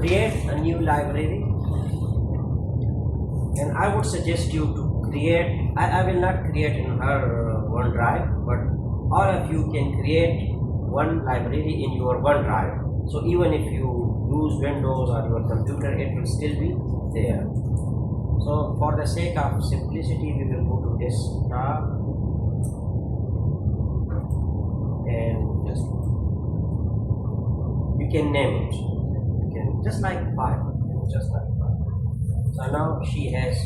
create a new library, and I would suggest you to create, I will not create in her OneDrive, but all of you can create one library in your OneDrive. So even if you use Windows or your computer, it will still be there. So for the sake of simplicity, we will go to desktop and just you can name it. You can just like file, just like file. So now she has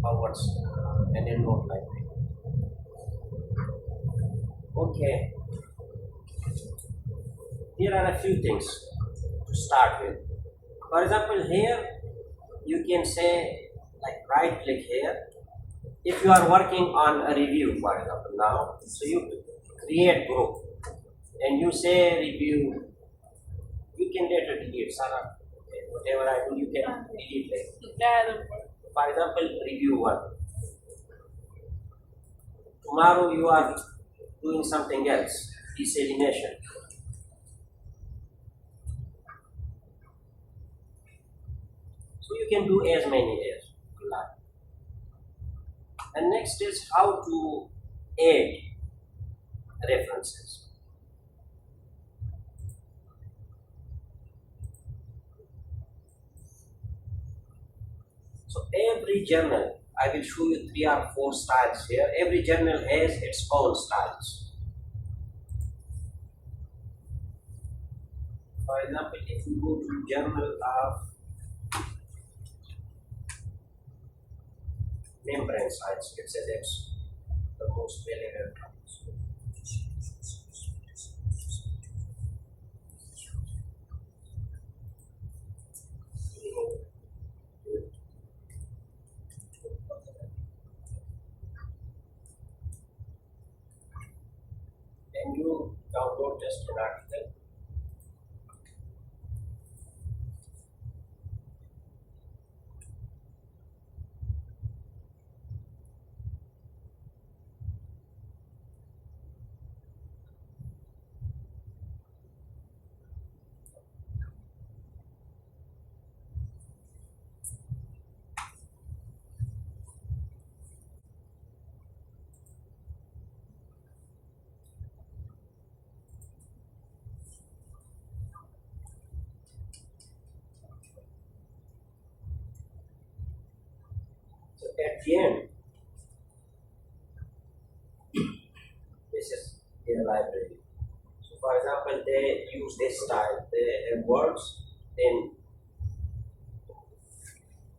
ours an EndNote library. Okay. Here are a few things to start with. For example, here you can say like right click here. If you are working on a review, for example, now, so you create group and you say review, you can later delete Sarah. Whatever I do, you can delete later. For example, review 1. Tomorrow you are doing something else, desalination. So you can do as many as you like. And next is how to add references. So every journal, I will show you 3 or 4 styles here. Every journal has its own styles. For example, if you go to journal of membrane science, it says it's the most relevant. And you download just an article. So at the end, this is their library. So for example, they use this style. They have words, then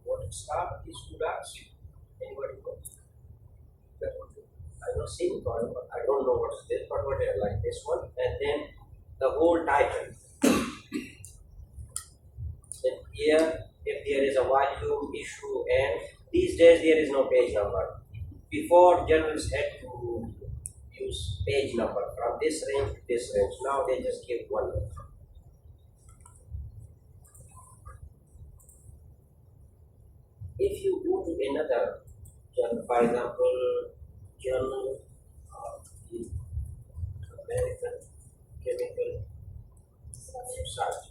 what start these 2 dots? Anybody knows? I don't see it, but I don't know what's this, but whatever, like this one, and then the whole title. Then here, if there is a volume, issue, and these days there is no page number. Before, journals had to use page number from this range to this range. Now they just give one number. If you go to another journal, for example, Journal of the American Chemical Society.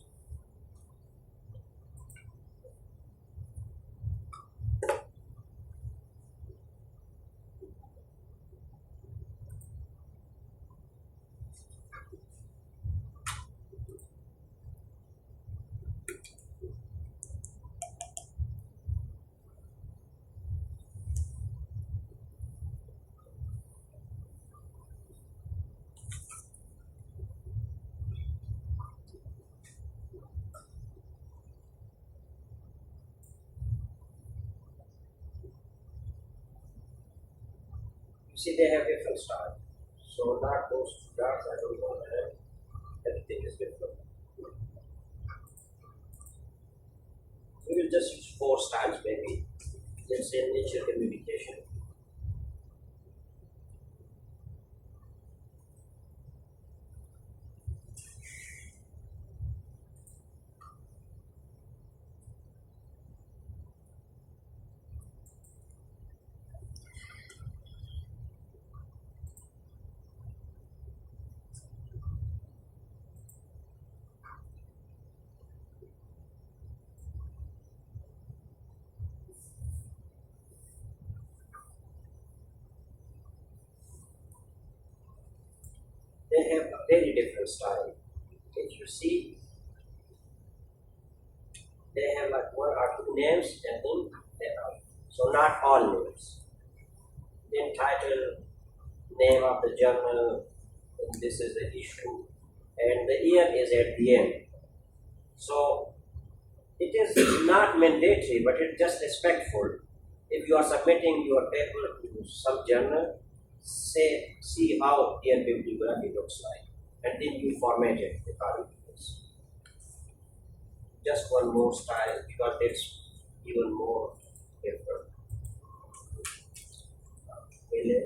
See, they have different style. So not those 2 dots, I don't know, and everything is different. We will just use 4 styles maybe. Let's say nature communication. they have a very different style. If you see, they have like one or two names and then they are. So not all names. Then title, name of the journal, and this is the issue, and the year is at the end. So it is not mandatory, but it's just respectful. If you are submitting your paper to some journal, say, see how their bibliography looks like, and then you format it according to this. Just one more style because it's even more different. Really?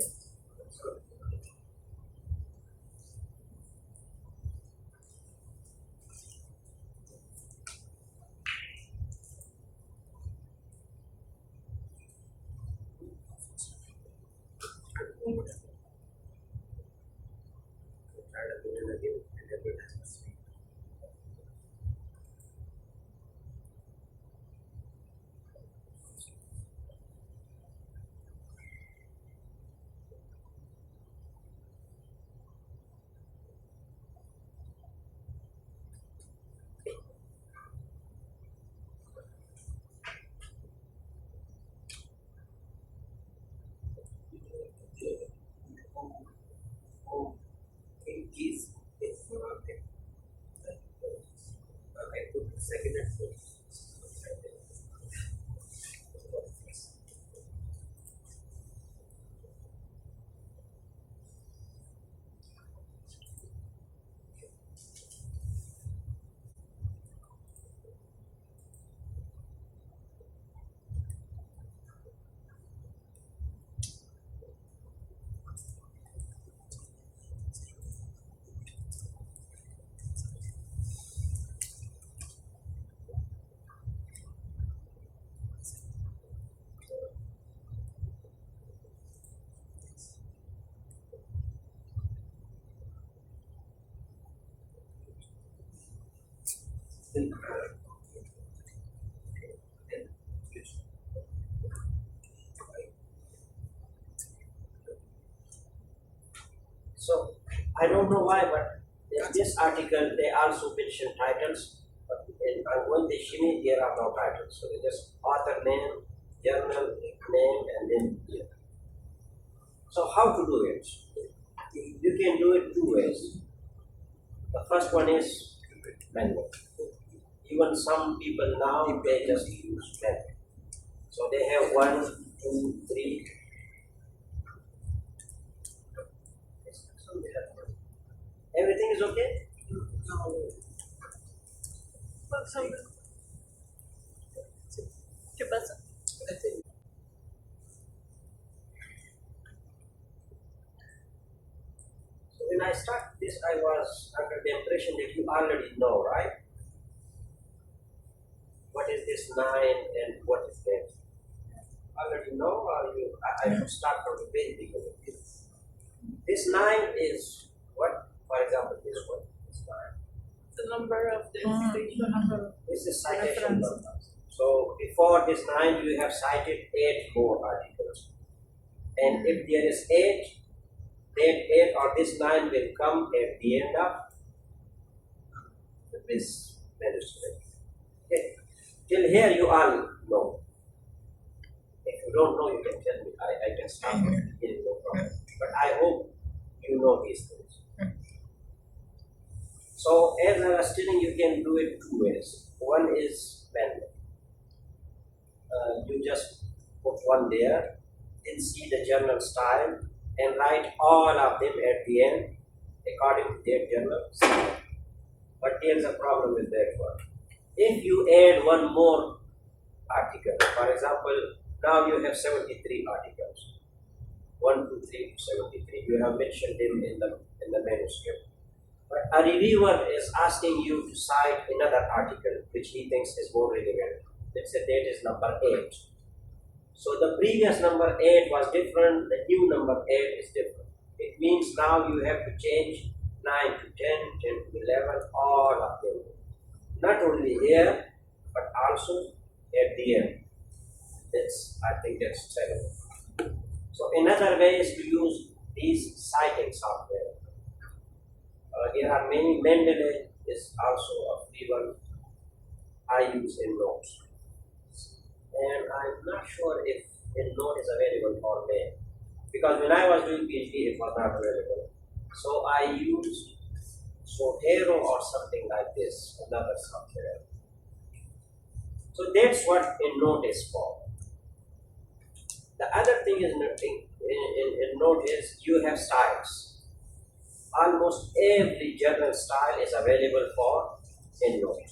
In case if I put the second and fourth. So I don't know why, but in this article they also mention titles, but in when they shimmy there are no titles. So they just author name, journal name, and then year. So how to do it? You can do it two ways. The first one is manual. Even some people now they just use manual. So they have 1, 2, 3. Everything is okay? ¿Qué pasa? So when I start this, I was under the impression that you already know, right? What is this 9 and what is that? Already know, or I should start from the very beginning? This 9 is what? For example, this one is 9. The number of the citation. This is citation number. So before this 9, you have cited 8 more articles. And if there is 8, then 8 or this 9 will come at the end of this manuscript. Okay. Till here you all know. If you don't know, you can tell me. I can start from the beginning, no problem. But I hope you know these things. So as I was telling you, can do it two ways. One is manual. You just put one there, then see the journal style, and write all of them at the end according to their journal style. But there's a problem with that one. If you add one more article, for example, now you have 73 articles. 1, 2, 3, 73. You have mentioned them in the manuscript. But a reviewer is asking you to cite another article which he thinks is more relevant. Let's say that is number 8. So the previous number 8 was different, the new number 8 is different. It means now you have to change 9 to 10, 10 to 11, all of them. Not only here, but also at the end. I think that's terrible. So another way is to use these citing software. There are many. Mendeley is also a free one I use in Notes. And I'm not sure if in Note is available for me because when I was doing PhD it was not available. So I used Zotero or something like this, another software. So that's what in Note is for. The other thing is in Note is you have styles. Almost every journal style is available for EndNote.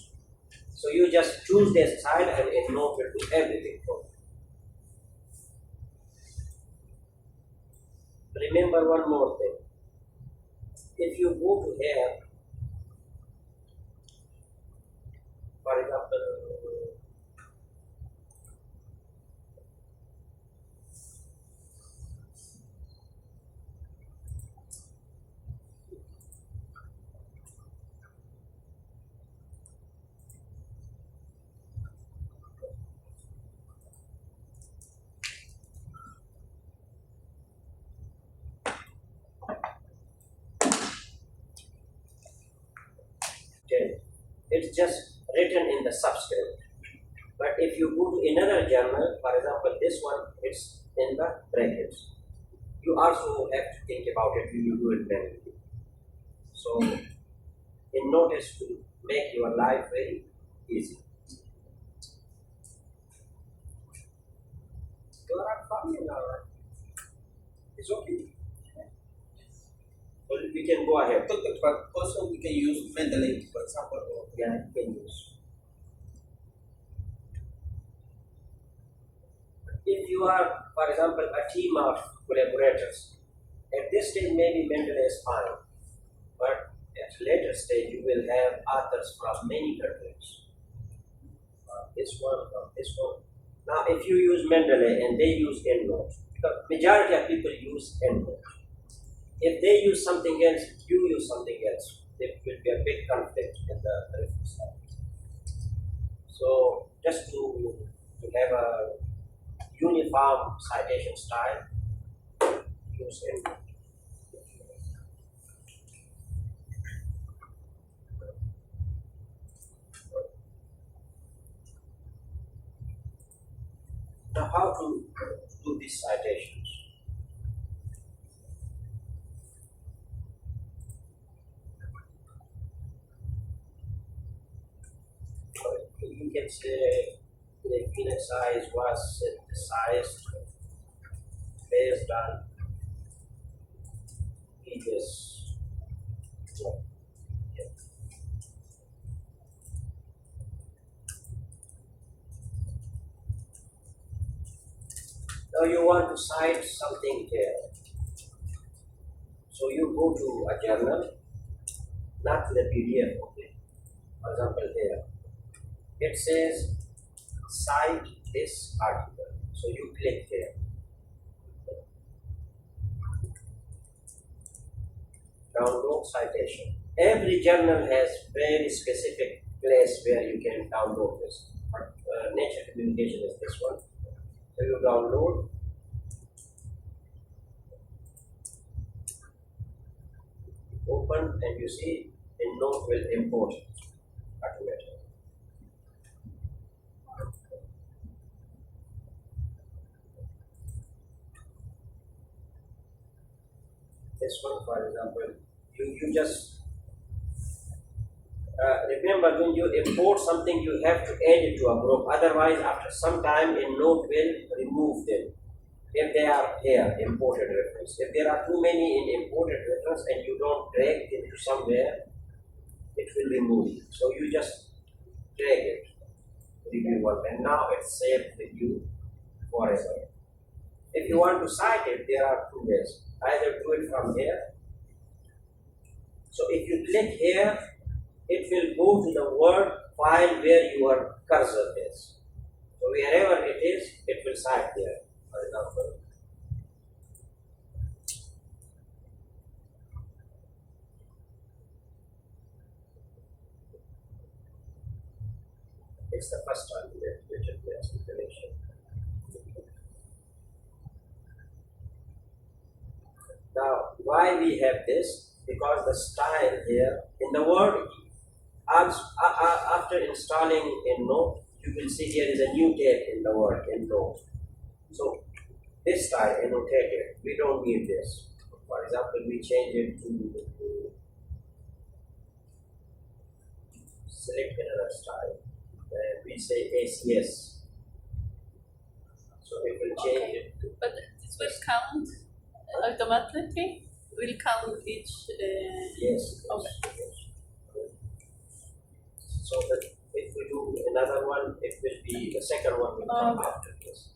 So you just choose the style and EndNote will do everything for you. Remember one more thing. If you go to here, for example, it's just written in the subscript. But if you go to another journal, for example, this one, it's in the brackets. You also have to think about it when you do it manually. So, in notice to make your life very easy. You are not following, all right? It's okay. Well, we can go ahead. But also we can use Mendeley, for example. Yeah, we can use. If you are, for example, a team of collaborators, at this stage maybe Mendeley is fine, but at a later stage you will have authors from many countries. This one, this one. Now, if you use Mendeley and they use EndNote, the majority of people use EndNote. If they use something else, you use something else. There will be a big conflict in the reference side. So, just to have a uniform citation style, use EndNote. Now, how to do these citations? You can say the peanut size was synthesized based on previous. Now you want to cite something here. So you go to a journal, not to the PDF, okay? For example, here. It says cite this article. So you click here. Download citation. Every journal has very specific place where you can download this. Nature Communication is this one. So you download. Open and you see EndNote will import automatically. This one, for example, you just remember when you import something, you have to add it to a group. Otherwise, after some time, EndNote will remove them. If they are here, imported reference. If there are too many in imported reference and you don't drag it to somewhere, it will remove. So you just drag it, review one, and now it's saved with you forever. If you want to cite it, there are two ways. Either do it from here. So if you click here, it will go to the Word file where your cursor is. So wherever it is, it will cite there. For example, it's the first time which it gets information. Now, why we have this? because the style here in the word, after installing in Note, you will see there is a new tag in the word in Note. So this style annotated, we don't need this. For example, we change it to select another style and we say ACS. So it will change Okay. it to But this will count automatically? Will count each. yes. Okay. So that if we do another one, it will be the second one will come after this.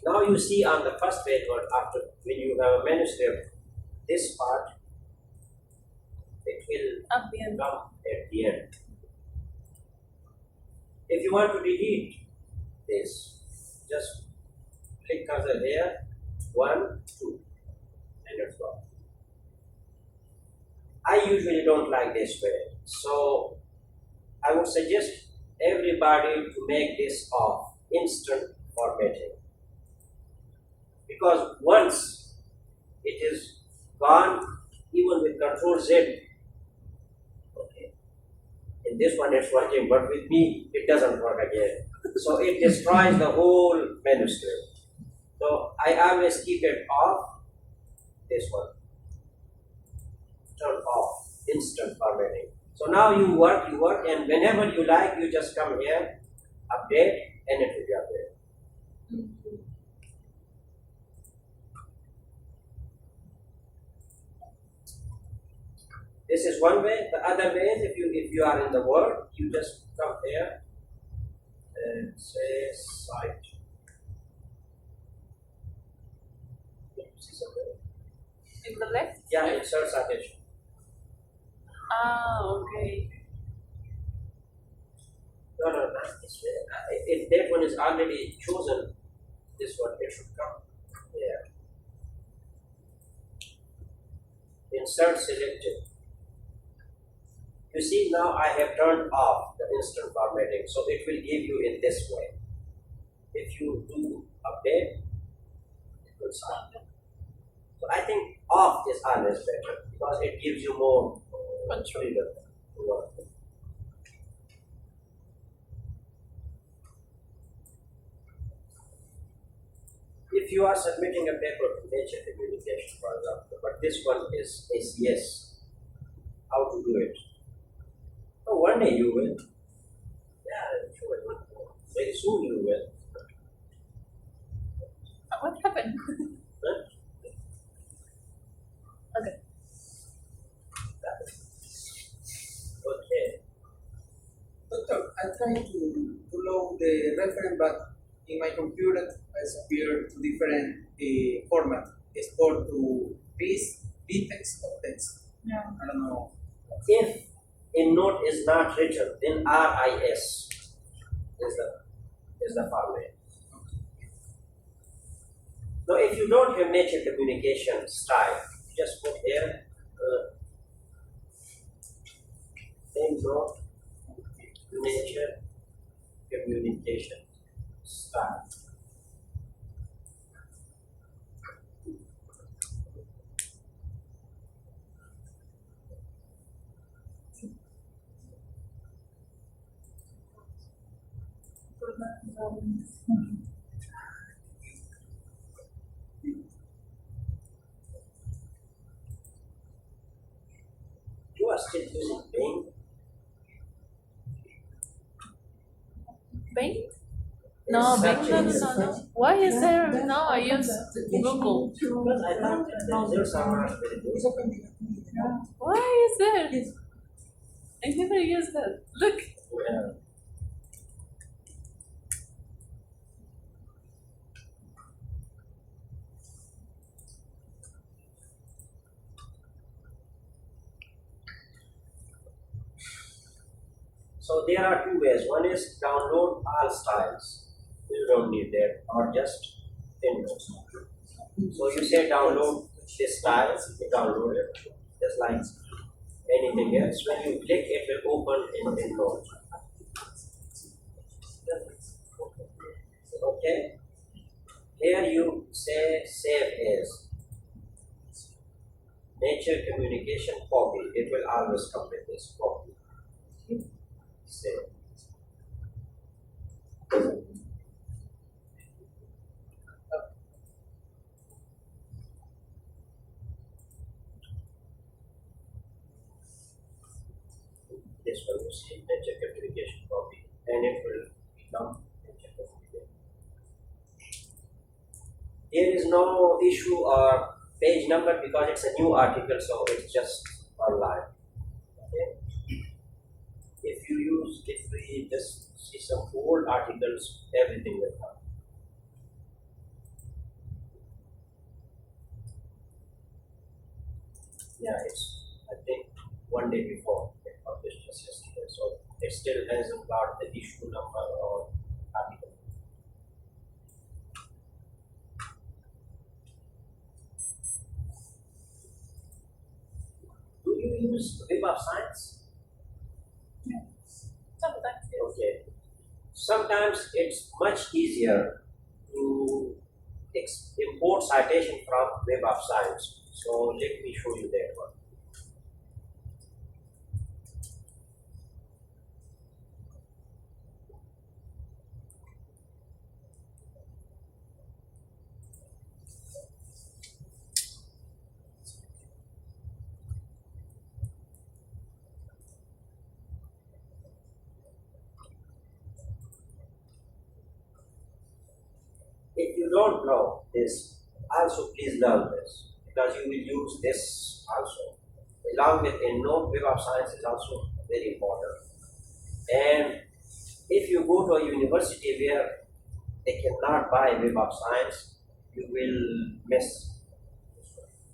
Now you see on the first page or after when you have a manuscript, this part it will At the end. come at the end. If you want to delete this, just click cursor here, 1, 2, and it's gone. I usually don't like this way, so I would suggest everybody to make this off, instant formatting. Because once it is gone, even with Control Z, okay, in this one it's working, but with me it doesn't work again. So it destroys the whole manuscript. So I always keep it off, this one. Turn off, instant formatting. So now you work, and whenever you like, you just come here, update, and it will be updated. This is one way. The other way is if you are in the Word, you just come here and say site. See something? In the left? Yeah, insert citation. Ah, okay. No, not this way. If that one is already chosen, this one, it should come here. Insert selected. You see now I have turned off the instant formatting, so it will give you in this way. If you do update, it will start. So I think off is always better because it gives you more freedom to work. If you are submitting a paper to Nature Communication, for example, but this one is ACS, how to do it? Oh, one day you will. Yeah, sure. Very soon you will. What happened? Huh? Okay. Okay. Doctor, I tried to load the reference, but in my computer has appeared to different format. Export to PIS, text or text. Yeah. I don't know. If a note is not written, then RIS is the format. Now, if you don't have nature communication style, just put here same note, nature communication style. You are still using Bing. Bing? No, Bing, no. Why is there? No, I use Google. Because I thought that there's some very good. Why is there? I never use that. Look. Well, so there are two ways. One is download all styles. You don't need that, or just input. So you say download this style, you download it, just like anything else. When you click, it will open in Node. Okay. Here you say save as. nature communication copy. It will always come with this copy. Same. This one you see nature communication copy, and it will become nature communication. There is no issue or page number because it's a new article, so it's just online. Okay. If we just see some old articles, everything will come. Yeah, it's, I think, one day before it published just yesterday, so it still hasn't got the issue number or article. Do you use Web of Science? Sometimes, yes. Okay. Sometimes it's much easier to import citation from Web of Science. So let me show you that one. If you don't know this, also please learn this because you will use this also. Along with a note, Web of Science is also very important. And if you go to a university where they cannot buy Web of Science, you will miss.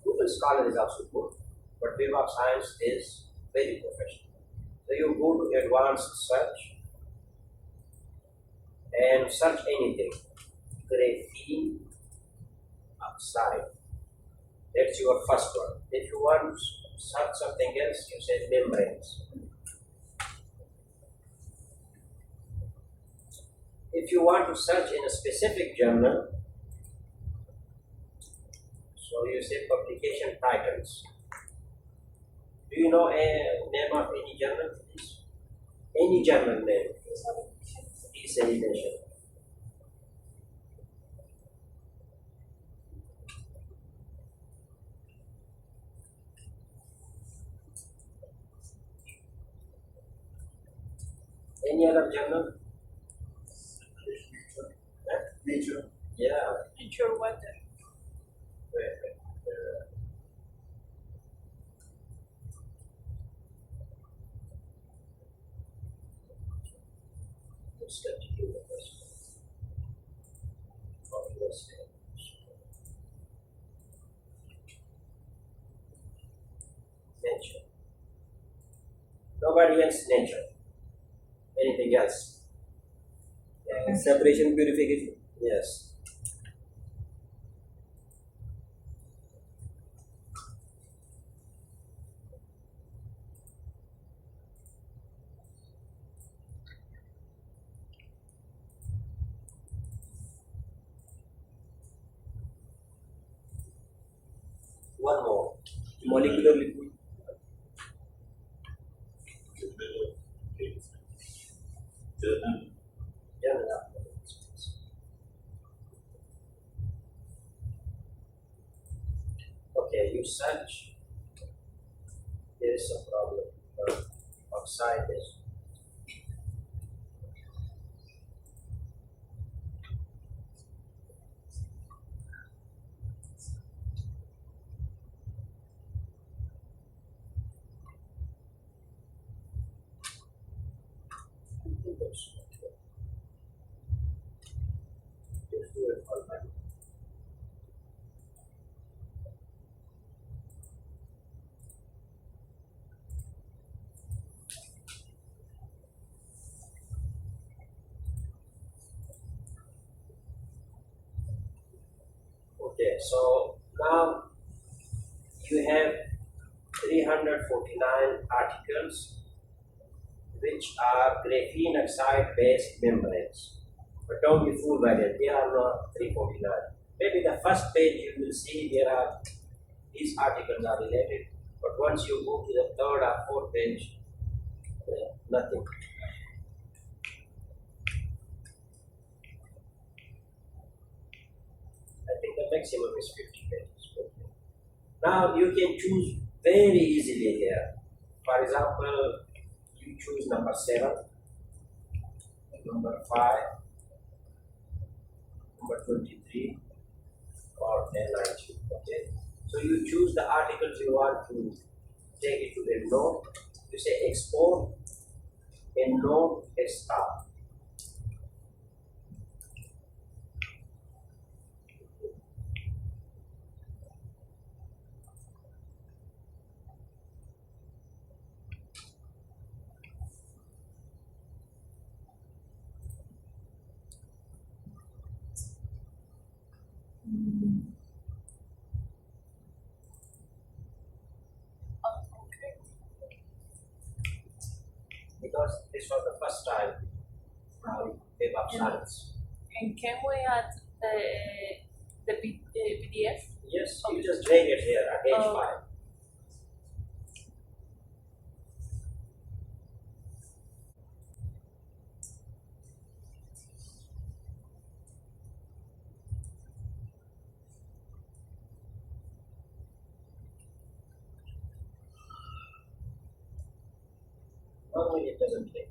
Google Scholar is also good, but Web of Science is very professional. So you go to advanced search and search anything. Graphene oxide. That's your first one. If you want to search something else, you say membranes. If you want to search in a specific journal, so you say publication titles. Do you know a name of any journal, please? Any journal name. Dissemination. Any other journal? Nature. Yeah. Nature weather. Wait. Let's continue with this. Nature. Nobody else nature. Anything else? Separation purification. Yes. One more. Molecular liquid. Journal. Okay, you search. There is a problem. Oxide is. Just do it all right. Okay, so now you have 349 articles which are graphene oxide based membranes. But don't be fooled by that, they are not 349. Maybe the first page you will see there are these articles are related. But once you go to the third or fourth page, nothing. I think the maximum is 50 pages. Okay. Now you can choose very easily here. For example, you choose number 7, number 5, number 23, or 19. Okay. So you choose the articles you want to take it to the node. You say export in node desktop. Because this was the first time Web of Science. And can we add the PDF? Yes, you just drag it here at H5. Normally it doesn't take.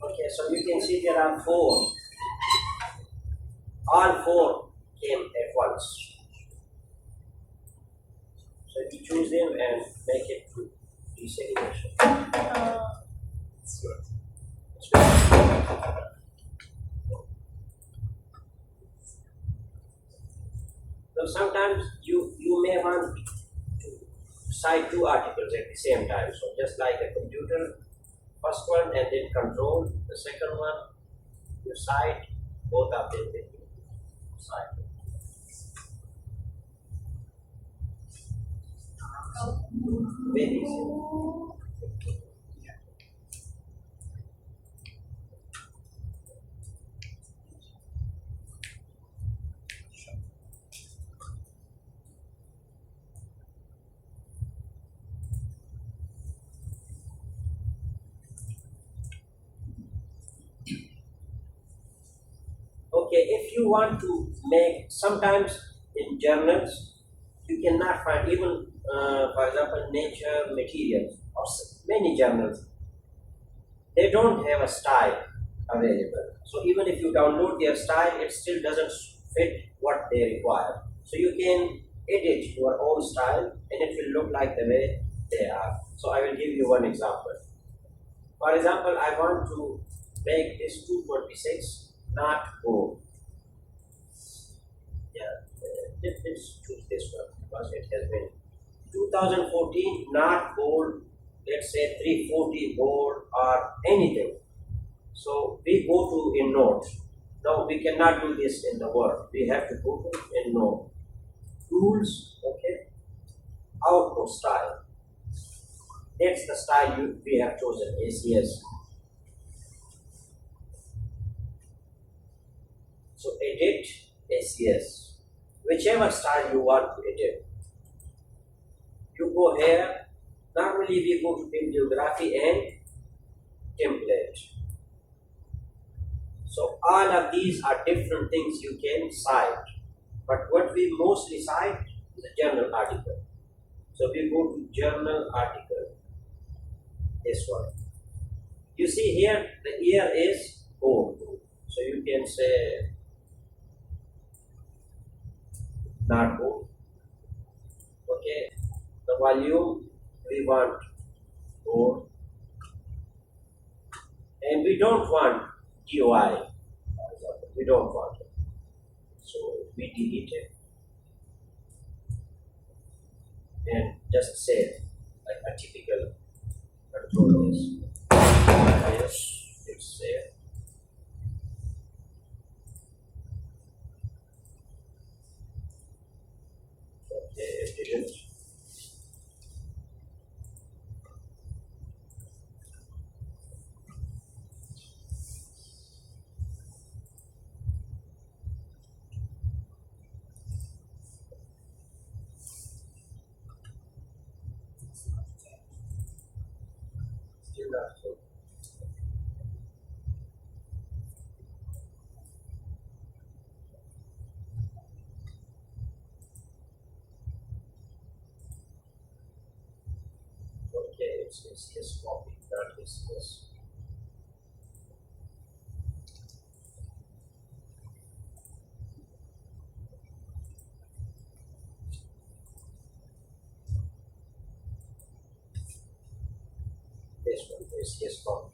Okay, so you can see there are 4. All 4 came at once. So you choose them and make it to desegregation. So sometimes you may want to cite 2 articles at the same time. So just like a computer, first one and then control, the second one, you cite both of them. Cite. Very easy. Okay, if you want to make, sometimes in journals, you cannot find even, for example, Nature Materials or many journals, they don't have a style available. So even if you download their style, it still doesn't fit what they require. So you can edit your own style and it will look like the way they are. So I will give you one example. For example, I want to make this 226 not gold. Yeah, let's choose this one because it has been 2014 not gold. Let's say 340 gold or anything. So we go to in node. Now we cannot do this in the Word. We have to go to in node. Tools, okay. Output style. That's the style we have chosen, ACS. So edit ACS. Whichever style you want to edit. You go here. Normally we go to bibliography and template. So all of these are different things you can cite. But what we mostly cite is a journal article. So we go to journal article. This one. You see here the year is bold. So you can say not bold. Okay. The volume we want bold. And we don't want DOI. We don't want it. So we delete it. And just say like a typical control is. Yes, it's save. Okay, it didn't. Still not so. Okay, it's his copy, not his. This one is his copy.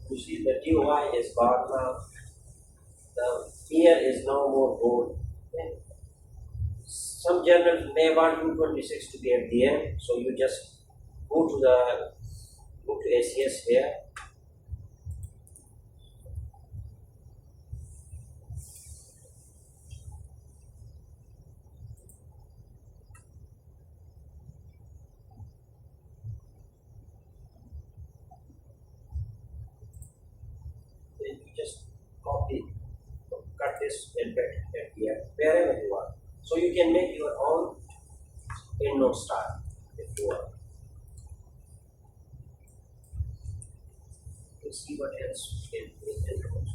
You see the DOI is gone now. The year is no more bold. And some journals may want 226 to be at the end, so you just go to ACS here. Then you just copy, cut this and put it at the end, wherever you want. So you can make your own endnote style if you want. You see what else in endnote.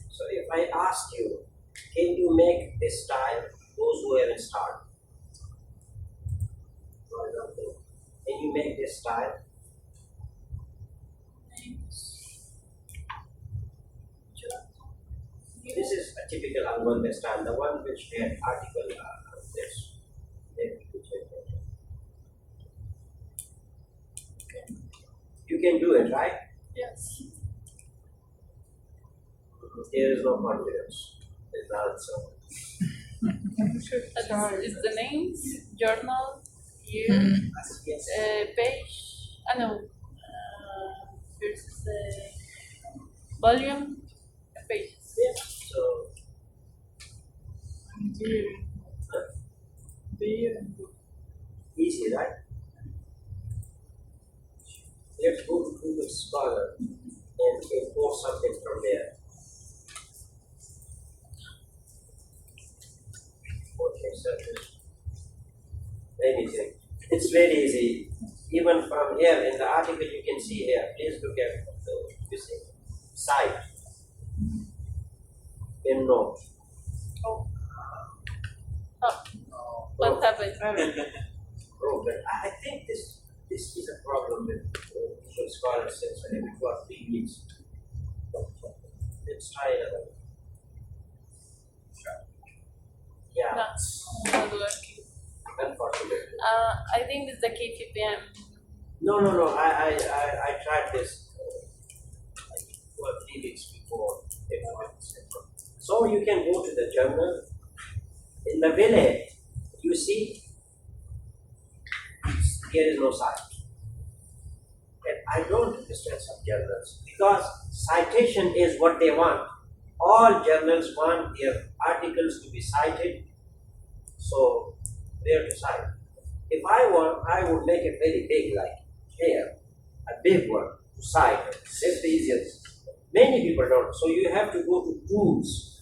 So if I ask you, can you make this style, those who haven't started? For example, can you make this style? This is a typical Algonquin style, the one which had article this. You can do it, right? Yes. There is no confidence. There's the answer. Is the names, journal, year, Yes. page, I know, here's the volume, pages. Yes. So easy, right? Let's go to Google Scholar and import something from there. Okay, search anything. It's very easy. Even from here in the article you can see here. Please look at the you see site in note. Oh. What happened? Broken. I think this is a problem with Visual Scholar since I have it for 3 weeks. Let's try another. Yeah, not working. unfortunately. I think it's the KPPM. No. I tried this 2 or 3 weeks before. It was- So you can go to the journal. In the village, you see, there is no site. And I don't understand some journals because citation is what they want. All journals want their articles to be cited. So where to cite? If I want, I would make it very big, like here, a big one to cite. That's the easiest. Many people don't. So you have to go to tools,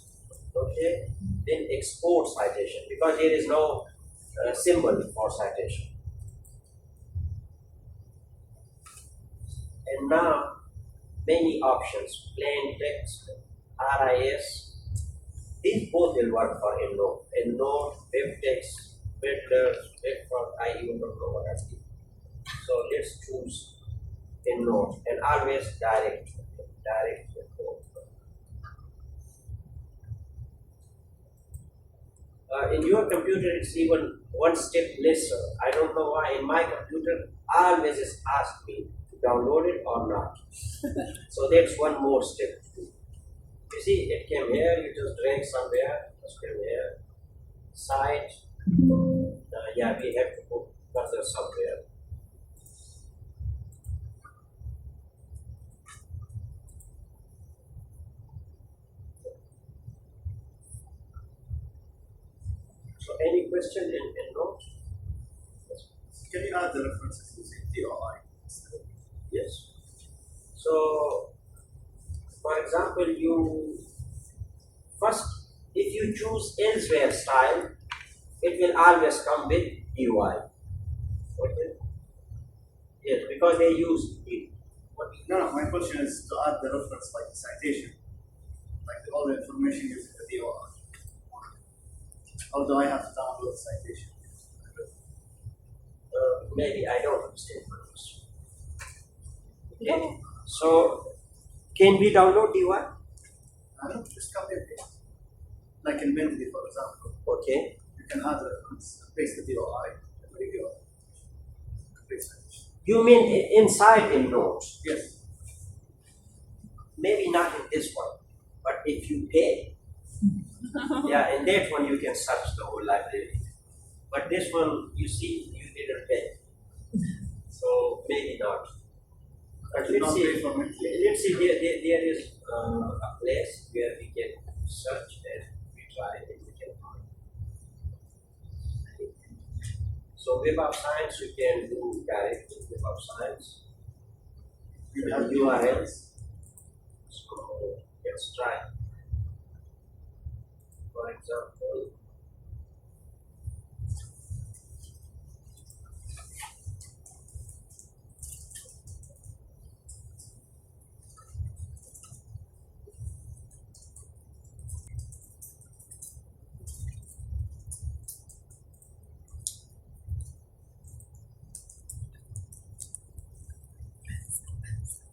okay? Then export citation because there is no symbol for citation. And now many options, plain text, RIS, these both will work for EndNote. EndNote, WebText, Builder, WebFont, I even don't know what that's. So let's choose EndNote and always direct report. In your computer, it's even one step lesser. I don't know why. In my computer, always it asks me to download it or not. So that's one more step. You see, it came here. You just drag somewhere. Just came here. Site. Yeah, we have to put cursor somewhere. So, any question in note? Can you add the references using DOI? Yes. So, for example, you first, if you choose elsewhere style, it will always come with DOI. Okay. Yes, because they use it. No, my question is to add the reference like the citation, like all the information using the DOI. How do I have to download the citation? Maybe I don't understand my question. Okay. So, can we download DOI? I don't just copy and paste. Like in Mendeley, for example, Okay. you can add the reference, paste the DOI, and review it. Complete citation. You mean inside in notes? Yes. Maybe not in this one, but if you pay, yeah, in that one you can search the whole library. But this one, you see, you didn't pay, so maybe not. But let's Not see. pay for Mendeley. Let's see. There is a place where we can search and we try it. We can find. So Web of Science you can do direct with Web of Science. You The have URLs. So let's try. For example,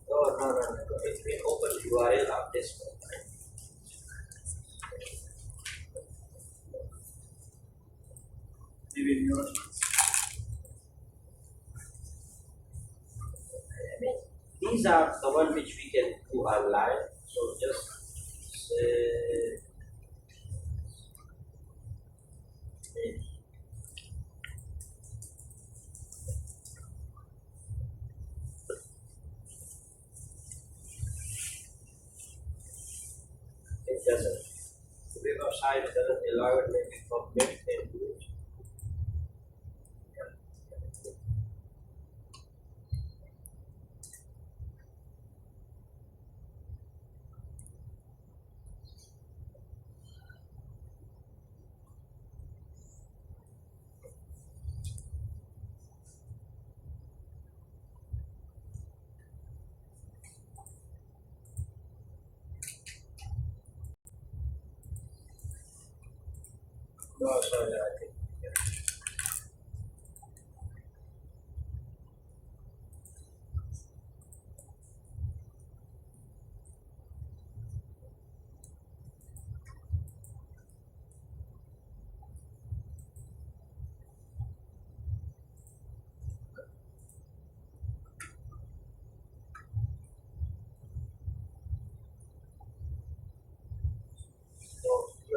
no. If we open URL of this one, right? maybe in your reference. These are the one which we can do online. So just say it doesn't. The Web of Science doesn't allow it. Maybe complete and do it. No, sorry, I think. Yeah.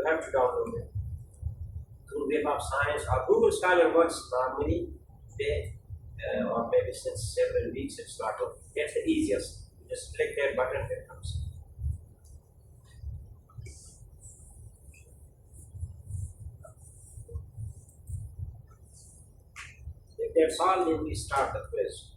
you have to download it. Through Web of Science or Google Scholar works normally today, or maybe since several weeks it's not working. It's the easiest. You just click that button, it comes. If that's all, then we start the quiz.